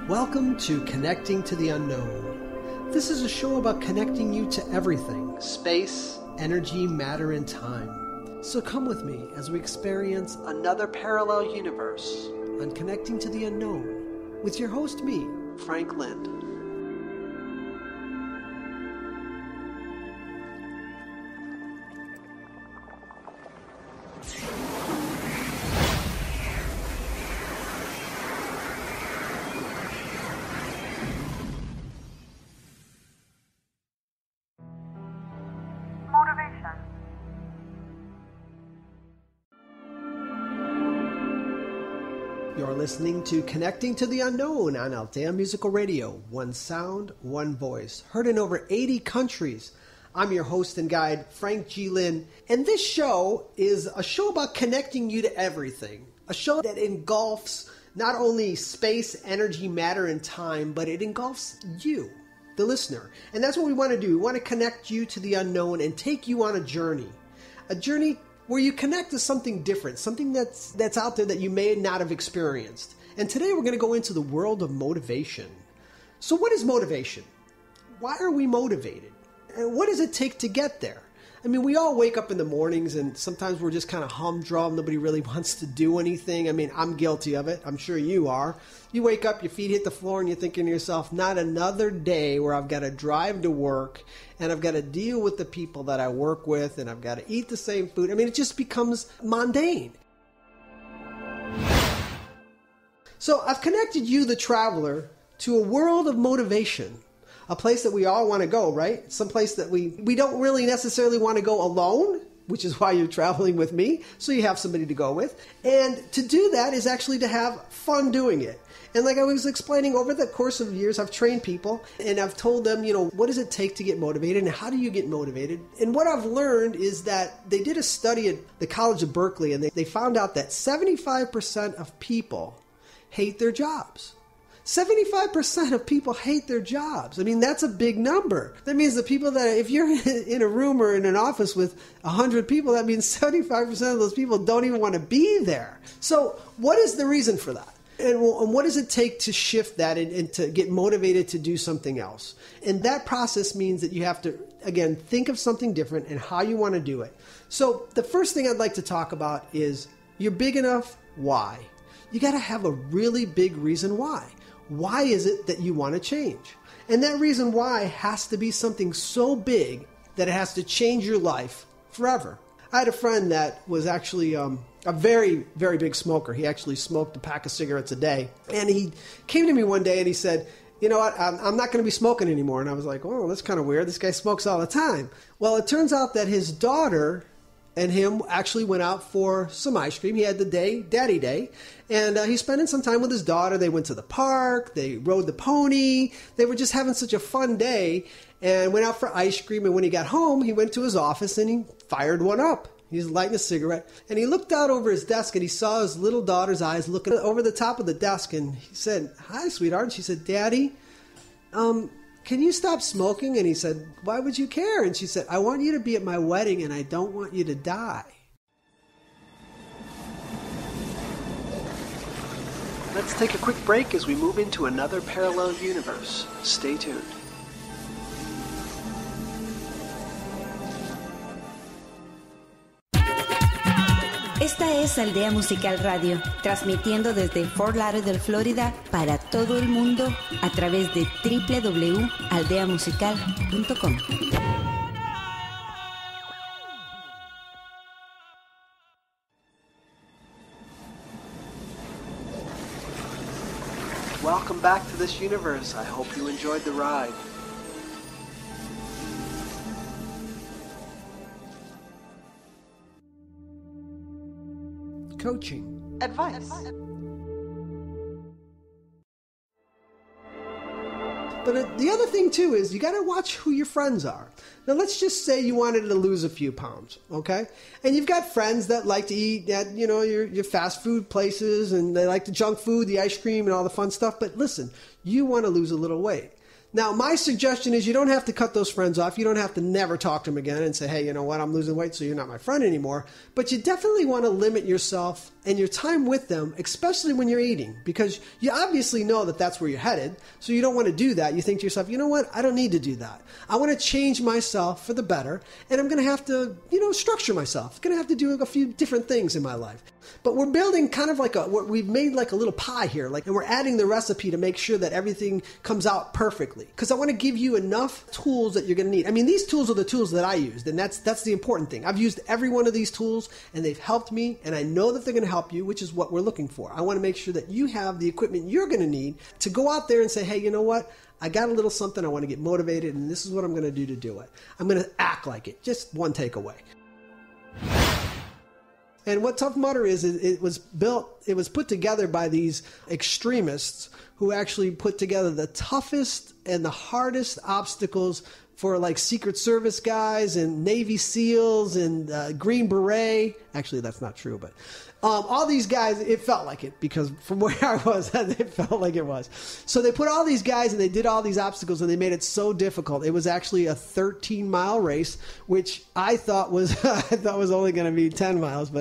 Welcome to Connecting to the Unknown. This is a show about connecting you to everything: space, energy, matter, and time. So come with me as we experience another parallel universe on Connecting to the Unknown with your host, me, Frank Lind. You're listening to Connecting to the Unknown on Aldea Musical Radio. One sound, one voice. Heard in over 80 countries. I'm your host and guide, Frank G. Lin. And this show is a show about connecting you to everything. A show that engulfs not only space, energy, matter, and time, but it engulfs you, the listener. And that's what we want to do. We want to connect you to the unknown and take you on a journey. A journey where you connect to something different, something that's out there that you may not have experienced. And today we're going to go into the world of motivation. So what is motivation? Why are we motivated? And what does it take to get there? I mean, we all wake up in the mornings and sometimes we're just kind of humdrum. Nobody really wants to do anything. I mean, I'm guilty of it. I'm sure you are. You wake up, your feet hit the floor, and you're thinking to yourself, not another day where I've got to drive to work and I've got to deal with the people that I work with and I've got to eat the same food. I mean, it just becomes mundane. So I've connected you, the traveler, to a world of motivation. A place that we all want to go, right? Some place that we don't really necessarily want to go alone, which is why you're traveling with me, so you have somebody to go with. And to do that is actually to have fun doing it. And like I was explaining, over the course of years, I've trained people and I've told them, what does it take to get motivated and how do you get motivated? And what I've learned is that they did a study at the College of Berkeley and they found out that 75% of people hate their jobs. 75% of people hate their jobs. I mean, that's a big number. That means the people that, if you're in a room or in an office with 100 people, that means 75% of those people don't even want to be there. So what is the reason for that? And what does it take to shift that and to get motivated to do something else? And that process means that you have to, again, think of something different and how you want to do it. So the first thing I'd like to talk about is, you're big enough, why? You got to have a really big reason why. Why is it that you want to change? And that reason why has to be something so big that it has to change your life forever. I had a friend that was actually a very, very big smoker. He actually smoked a pack of cigarettes a day. And he came to me one day and he said, you know what, I'm not going to be smoking anymore. And I was like, oh, that's kind of weird. This guy smokes all the time. Well, it turns out that his daughter and him actually went out for some ice cream. He had the daddy day, and he's spending some time with his daughter. They went to the park, they rode the pony, they were just having such a fun day, and went out for ice cream. And when he got home, he went to his office and he fired one up. He was lighting a cigarette, and he looked out over his desk and he saw his little daughter's eyes looking over the top of the desk, and he said, "Hi, sweetheart." And she said, "Daddy, can you stop smoking?" And he said, "Why would you care?" And she said, "I want you to be at my wedding and I don't want you to die." Let's take a quick break as we move into another parallel universe. Stay tuned. Esta es Aldea Musical Radio, transmitiendo desde Fort Lauderdale, Florida, para todo el mundo a través de www.aldeamusical.com. Welcome back to this universe. I hope you enjoyed the ride. Coaching. Advice. But the other thing too is you got to watch who your friends are. Now let's just say you wanted to lose a few pounds, okay? And you've got friends that like to eat at, your fast food places, and they like the junk food, the ice cream and all the fun stuff. But listen, you want to lose a little weight. Now, my suggestion is you don't have to cut those friends off. You don't have to never talk to them again and say, hey, you know what, I'm losing weight, so you're not my friend anymore. But you definitely want to limit yourself and your time with them, especially when you're eating, because you obviously know that that's where you're headed. So you don't want to do that. You think to yourself, you know what, I don't need to do that. I want to change myself for the better, and I'm going to have to, structure myself. I'm going to have to do a few different things in my life. But we're building kind of we've made like a little pie here, and we're adding the recipe to make sure that everything comes out perfectly. Because I want to give you enough tools that you're going to need. I mean, these tools are the tools that I used, and that's the important thing. I've used every one of these tools, and they've helped me, and I know that they're going to help you, which is what we're looking for. I want to make sure that you have the equipment you're going to need to go out there and say, hey, you know what? I got a little something. I want to get motivated, and this is what I'm going to do it. I'm going to act like it. Just one takeaway. And what Tough Mudder is, it was put together by these extremists who actually put together the toughest and the hardest obstacles for like Secret Service guys and Navy SEALs and Green Beret. Actually, that's not true, but all these guys, it felt like it, because from where I was, it felt like it was. So they put all these guys and they did all these obstacles and they made it so difficult. It was actually a 13-mile race, which I thought was only going to be 10 miles.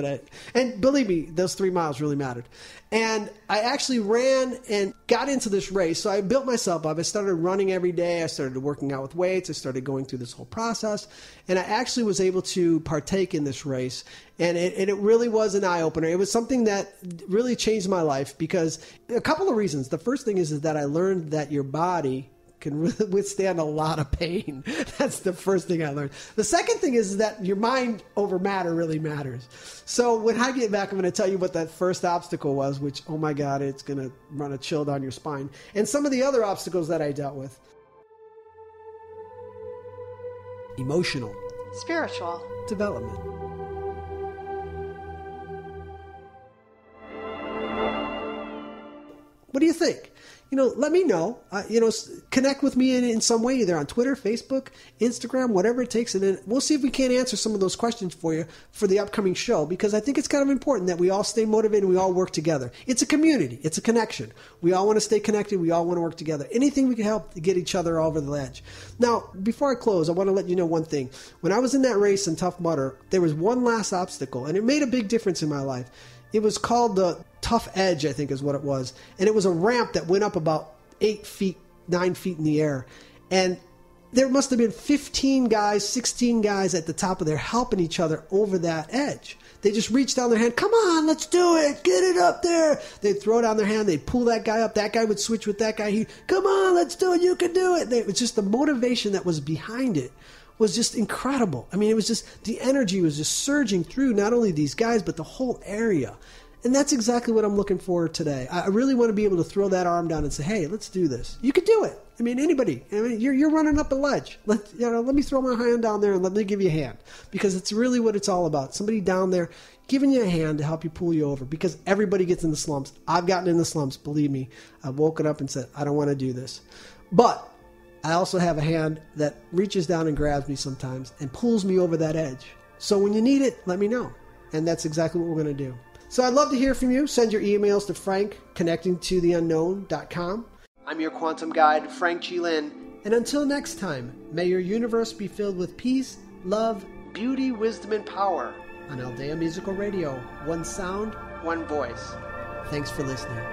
And believe me, those 3 miles really mattered. And I actually ran and got into this race. So I built myself up. I started running every day. I started working out with weights. I started going through this whole process. And I actually was able to partake in this race. And it really was an eye-opener. It was something that really changed my life because a couple of reasons. The first thing is that I learned that your body can really withstand a lot of pain. That's the first thing I learned. The second thing is that your mind over matter really matters. So when I get back, I'm going to tell you what that first obstacle was, which, oh my God, it's going to run a chill down your spine. And some of the other obstacles that I dealt with. Emotional. Spiritual. Development. What do you think? Let me know. Connect with me in some way, either on Twitter, Facebook, Instagram, whatever it takes. And then we'll see if we can't answer some of those questions for you for the upcoming show, because I think it's kind of important that we all stay motivated and we all work together. It's a community. It's a connection. We all want to stay connected. We all want to work together. Anything we can help to get each other over the edge. Now, before I close, I want to let you know one thing. When I was in that race in Tough Mudder, there was one last obstacle, and it made a big difference in my life. It was called the Tough Edge, I think is what it was. And it was a ramp that went up about 8 feet, 9 feet in the air. And there must have been 15 guys, 16 guys at the top of there helping each other over that edge. They just reached down their hand, come on, let's do it, get it up there. They'd throw down their hand, they'd pull that guy up, that guy would switch with that guy, come on, let's do it, you can do it. It was just the motivation that was behind it was just incredible. I mean, it was just, the energy was just surging through not only these guys, but the whole area. And that's exactly what I'm looking for today. I really want to be able to throw that arm down and say, hey, let's do this. You can do it. I mean, anybody. I mean, you're running up a ledge. Let me throw my hand down there and let me give you a hand. Because it's really what it's all about. Somebody down there giving you a hand to help you pull you over. Because everybody gets in the slumps. I've gotten in the slumps, believe me. I've woken up and said, I don't want to do this. But I also have a hand that reaches down and grabs me sometimes and pulls me over that edge. So when you need it, let me know. And that's exactly what we're going to do. So I'd love to hear from you. Send your emails to frank@connectingtotheunknown.com. I'm your quantum guide, Frank G. Lin. And until next time, may your universe be filled with peace, love, beauty, wisdom, and power. On Aldea Musical Radio, one sound, one voice. Thanks for listening.